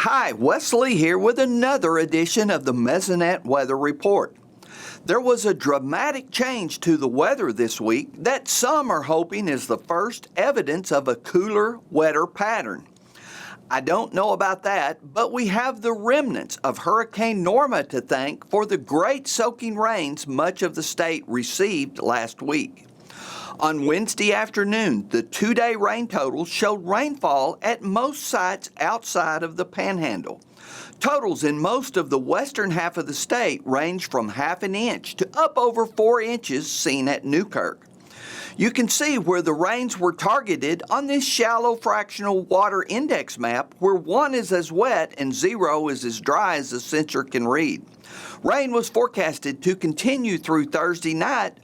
Hi, Wes Lee here with another edition of the Mesonet Weather Report. There was a dramatic change to the weather this week that some are hoping is the first evidence of a cooler, wetter pattern. I don't know about that, but we have the remnants of Hurricane Norma to thank for the great soaking rains much of the state received last week. On Wednesday afternoon, the two-day rain totals showed rainfall at most sites outside of the Panhandle. Totals in most of the western half of the state range from half an inch to up over 4 inches seen at Newkirk. You can see where the rains were targeted on this shallow fractional water index map where 1 is as wet and 0 is as dry as the sensor can read. Rain was forecasted to continue through Thursday night,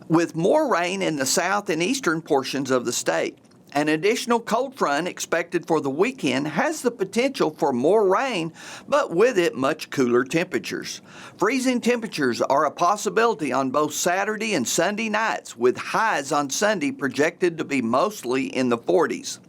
with more rain in the south and eastern portions of the state. An additional cold front expected for the weekend has the potential for more rain, but with it much cooler temperatures. Freezing temperatures are a possibility on both Saturday and Sunday nights, with highs on Sunday projected to be mostly in the 40s.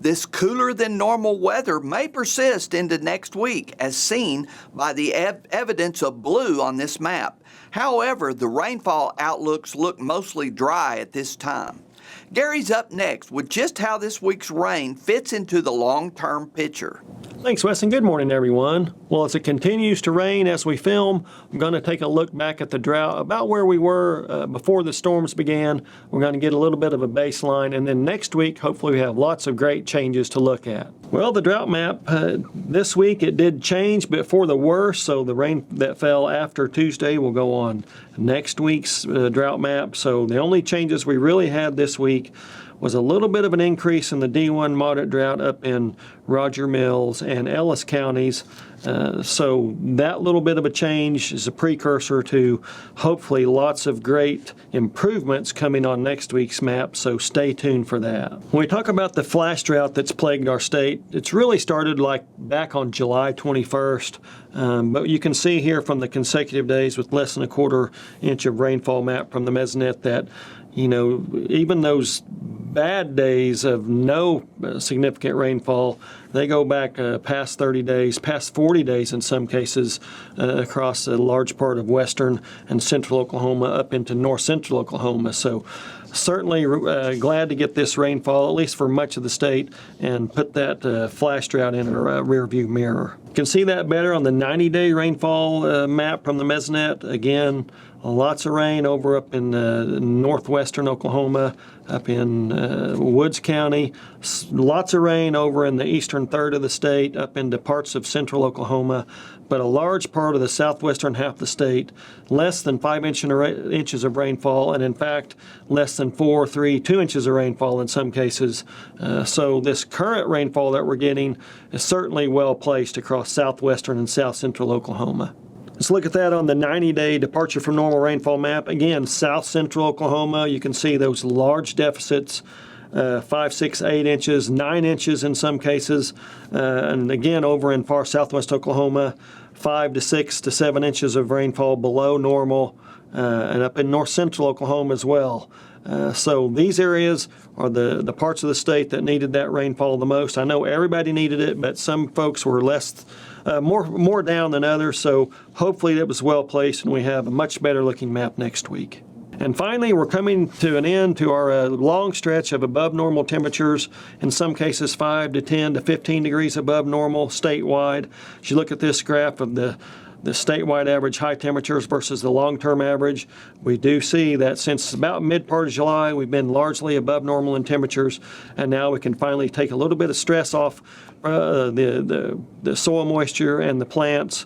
This cooler than normal weather may persist into next week, as seen by the evidence of blue on this map. However, the rainfall outlooks look mostly dry at this time. Gary's up next with just how this week's rain fits into the long-term picture. Thanks, Wes, and good morning, everyone. Well, as it continues to rain as we film, I'm going to take a look back at the drought, about where we were before the storms began. We're going to get a little bit of a baseline, and then next week, hopefully we have lots of great changes to look at. Well, the drought map, this week it did change, but for the worse, so the rain that fell after Tuesday will go on next week's drought map. So the only changes we really had this week was a little bit of an increase in the D1 moderate drought up in Roger Mills and Ellis counties. So that little bit of a change is a precursor to hopefully lots of great improvements coming on next week's map, so stay tuned for that. When we talk about the flash drought that's plagued our state, it's really started like back on July 21st, but you can see here from the consecutive days with less than a quarter inch of rainfall map from the Mesonet that, you know, even those bad days of no significant rainfall, they go back past 30 days, past 40 days in some cases, across a large part of western and central Oklahoma up into north central Oklahoma. So certainly glad to get this rainfall, at least for much of the state, and put that flash drought in a rear view mirror. You can see that better on the 90-day rainfall map from the Mesonet. Again, lots of rain over up in northwestern Oklahoma, up in Woods County. Lots of rain over in the eastern third of the state, up into parts of central Oklahoma. But a large part of the southwestern half of the state, less than 5 inches of rainfall, and in fact, less than 4, 3, 2 inches of rainfall in some cases. So this current rainfall that we're getting is certainly well placed across southwestern and south central Oklahoma. Let's look at that on the 90-day departure from normal rainfall map. Again, south central Oklahoma, you can see those large deficits, 5, 6, 8 inches, 9 inches in some cases. And again, over in far southwest Oklahoma, 5 to 6 to 7 inches of rainfall below normal, and up in north central Oklahoma as well. So these areas are the parts of the state that needed that rainfall the most. I know everybody needed it, but some folks were more down than others, so hopefully that was well placed and we have a much better looking map next week. And finally, we're coming to an end to our long stretch of above normal temperatures, in some cases 5 to 10 to 15 degrees above normal statewide. As you look at this graph of the statewide average high temperatures versus the long-term average, we do see that since about mid-part of July, we've been largely above normal in temperatures, and now we can finally take a little bit of stress off the soil moisture and the plants,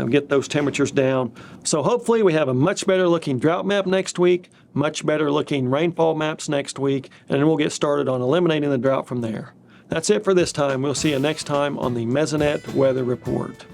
get those temperatures down. So hopefully we have a much better looking drought map next week, much better looking rainfall maps next week, and then we'll get started on eliminating the drought from there. That's it for this time. We'll see you next time on the Mesonet Weather Report.